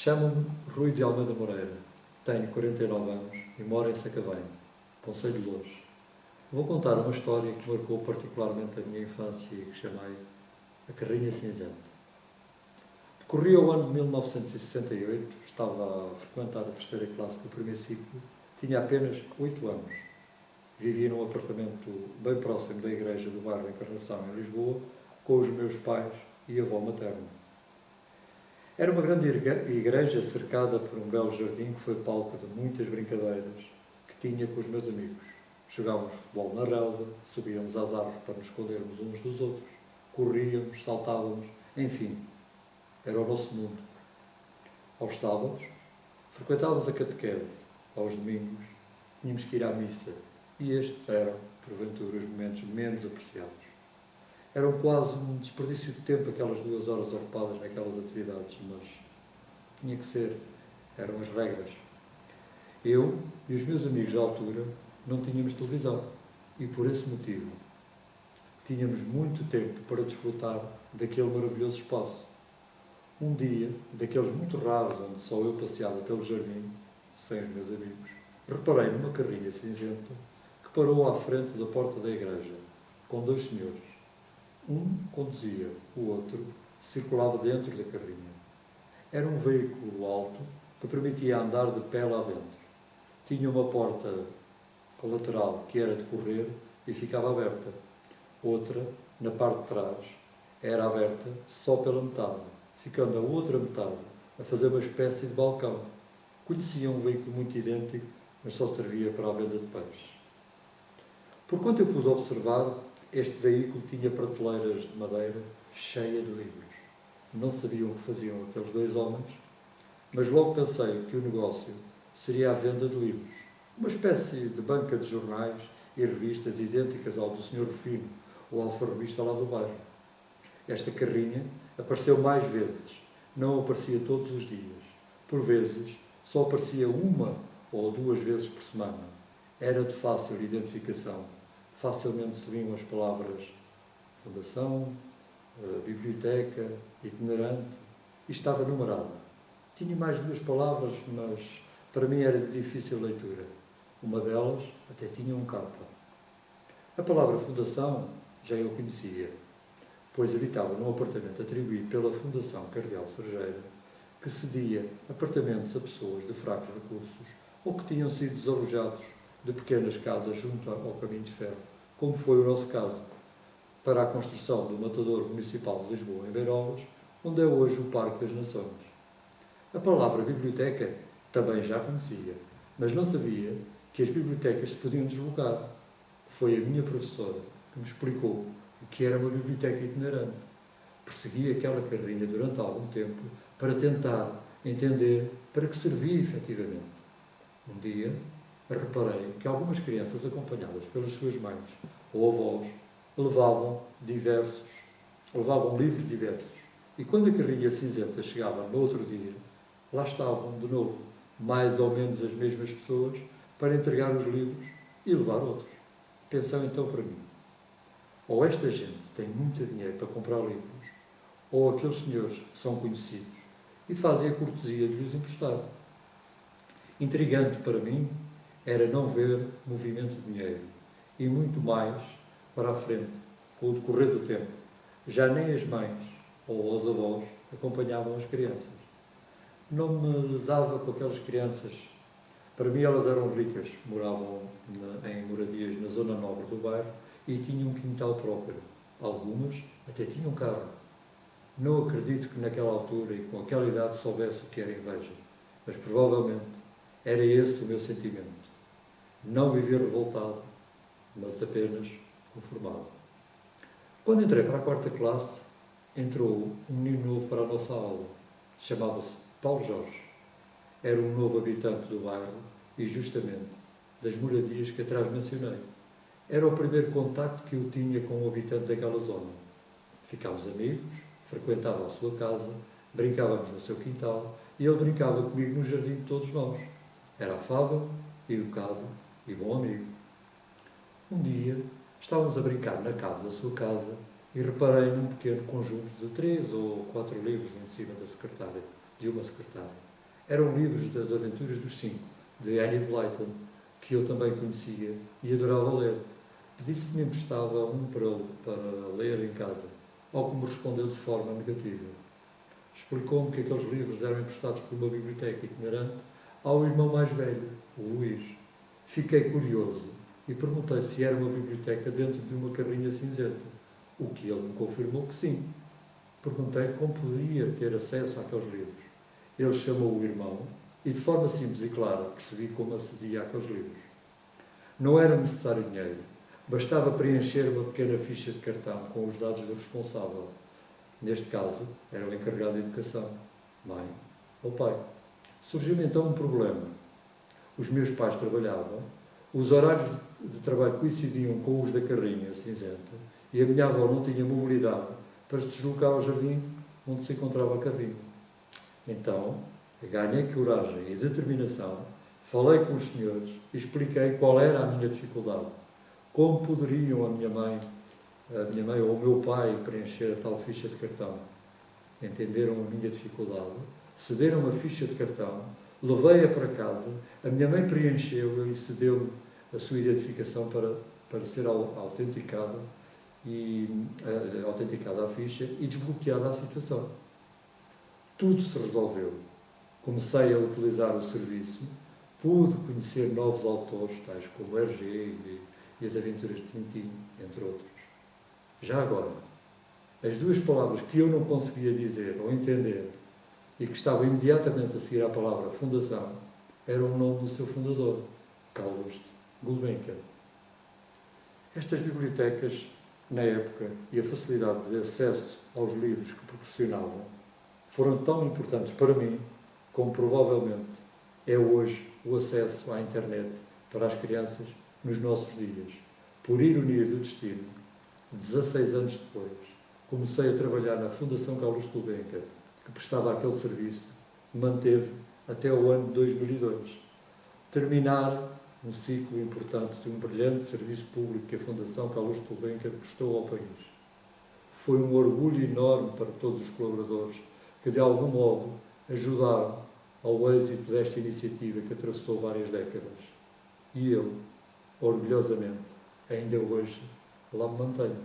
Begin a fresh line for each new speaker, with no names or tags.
Chamo-me Rui de Almeida Moreira, tenho 49 anos e moro em Sacavém, concelho de Loures. Vou contar uma história que marcou particularmente a minha infância e que chamei A Carrinha Cinzenta. Decorria o ano de 1968, estava a frequentar a terceira classe do primeiro ciclo, tinha apenas 8 anos. Vivia num apartamento bem próximo da igreja do bairro Encarnação, em Lisboa, com os meus pais e avó materna. Era uma grande igreja cercada por um belo jardim que foi palco de muitas brincadeiras que tinha com os meus amigos. Jogávamos futebol na relva, subíamos às árvores para nos escondermos uns dos outros, corríamos, saltávamos, enfim, era o nosso mundo. Aos sábados, frequentávamos a catequese. Aos domingos, tínhamos que ir à missa e estes eram, porventura, os momentos menos apreciados. Eram quase um desperdício de tempo aquelas 2 horas ocupadas naquelas atividades, mas tinha que ser, eram as regras. Eu e os meus amigos da altura não tínhamos televisão e, por esse motivo, tínhamos muito tempo para desfrutar daquele maravilhoso espaço. Um dia, daqueles muito raros onde só eu passeava pelo jardim, sem os meus amigos, reparei numa carrinha cinzenta que parou à frente da porta da igreja, com 2 senhores. Um conduzia, o outro circulava dentro da carrinha. Era um veículo alto que permitia andar de pé lá dentro. Tinha uma porta lateral que era de correr e ficava aberta. Outra, na parte de trás, era aberta só pela metade, ficando a outra metade a fazer uma espécie de balcão. Conhecia um veículo muito idêntico, mas só servia para a venda de peixe. Por quanto eu pude observar, este veículo tinha prateleiras de madeira cheia de livros. Não sabiam o que faziam aqueles 2 homens, mas logo pensei que o negócio seria a venda de livros. Uma espécie de banca de jornais e revistas idênticas ao do Sr. Rufino, o alfarrabista lá do bairro. Esta carrinha apareceu mais vezes, não aparecia todos os dias. Por vezes, só aparecia 1 ou 2 vezes por semana. Era de fácil identificação. Facilmente se liam as palavras fundação, biblioteca, itinerante, e estava numerada. Tinha mais 2 palavras, mas para mim era de difícil leitura. Uma delas até tinha um capa. A palavra fundação já eu conhecia, pois habitava num apartamento atribuído pela Fundação Cardeal Cerejeira, que cedia apartamentos a pessoas de fracos recursos ou que tinham sido desalojados de pequenas casas junto ao caminho de ferro, como foi o nosso caso, para a construção do Matadouro Municipal de Lisboa, em Beirolas, onde é hoje o Parque das Nações. A palavra biblioteca também já conhecia, mas não sabia que as bibliotecas se podiam deslocar. Foi a minha professora que me explicou o que era uma biblioteca itinerante. Persegui aquela carrinha durante algum tempo para tentar entender para que servia efetivamente. Um dia, reparei que algumas crianças acompanhadas pelas suas mães ou avós levavam livros diversos. E quando a carrinha cinzenta chegava no outro dia, lá estavam, de novo, mais ou menos as mesmas pessoas para entregar os livros e levar outros. Pensou então para mim, ou esta gente tem muito dinheiro para comprar livros, ou aqueles senhores são conhecidos e fazem a cortesia de lhes emprestar. Intrigante para mim era não ver movimento de dinheiro e muito mais para a frente, com o decorrer do tempo. Já nem as mães ou os avós acompanhavam as crianças. Não me dava com aquelas crianças. Para mim elas eram ricas, moravam em moradias na zona nobre do bairro e tinham um quintal próprio. Algumas até tinham carro. Não acredito que naquela altura e com aquela idade soubesse o que era inveja, mas provavelmente era esse o meu sentimento. Não viver revoltado, mas apenas conformado. Quando entrei para a 4ª classe, entrou um menino novo para a nossa aula. Chamava-se Paulo Jorge. Era um novo habitante do bairro e, justamente, das moradias que atrás mencionei. Era o primeiro contacto que eu tinha com um habitante daquela zona. Ficámos amigos, frequentava a sua casa, brincávamos no seu quintal e ele brincava comigo no jardim de todos nós. Era afável, educado e bom amigo. Um dia, estávamos a brincar na cave da sua casa e reparei num pequeno conjunto de 3 ou 4 livros em cima da secretária. de uma secretária. Eram livros das Aventuras dos Cinco, de Enid Blyton, que eu também conhecia e adorava ler. Pedi-lhe se me emprestava um para ler em casa, ao que me respondeu de forma negativa. Explicou-me que aqueles livros eram emprestados por uma biblioteca itinerante ao irmão mais velho, o Luís. Fiquei curioso e perguntei se era uma biblioteca dentro de uma carrinha cinzenta, o que ele me confirmou que sim. Perguntei como podia ter acesso àqueles livros. Ele chamou o irmão e, de forma simples e clara, percebi como acedia àqueles livros. Não era necessário dinheiro. Bastava preencher uma pequena ficha de cartão com os dados do responsável. Neste caso, era o encarregado de educação, mãe ou pai. Surgiu então um problema. Os meus pais trabalhavam, os horários de trabalho coincidiam com os da carrinha cinzenta e a minha avó não tinha mobilidade para se deslocar ao jardim onde se encontrava a carrinha. Então, ganhei coragem e determinação, falei com os senhores e expliquei qual era a minha dificuldade. Como poderiam a minha mãe ou o meu pai preencher a tal ficha de cartão? Entenderam a minha dificuldade, cederam a ficha de cartão, levei-a para casa, a minha mãe preencheu-a e cedeu-me a sua identificação para ser autenticada a ficha e desbloqueada a situação. Tudo se resolveu. Comecei a utilizar o serviço, pude conhecer novos autores, tais como Hergé e as Aventuras de Tintin, entre outros. Já agora, as duas palavras que eu não conseguia dizer ou entender e que estavam imediatamente a seguir à palavra fundação eram o nome do seu fundador, Carl Gulbenkian. Estas bibliotecas, na época, e a facilidade de acesso aos livros que proporcionavam foram tão importantes para mim como provavelmente é hoje o acesso à internet para as crianças nos nossos dias. Por ironia do destino, 16 anos depois, comecei a trabalhar na Fundação Carlos Gulbenkian, que prestava aquele serviço e manteve até o ano de 2002. Terminar um ciclo importante de um brilhante serviço público que a Fundação Carlos Gulbenkian prestou ao país. Foi um orgulho enorme para todos os colaboradores que, de algum modo, ajudaram ao êxito desta iniciativa que atravessou várias décadas. E eu, orgulhosamente, ainda hoje lá me mantenho.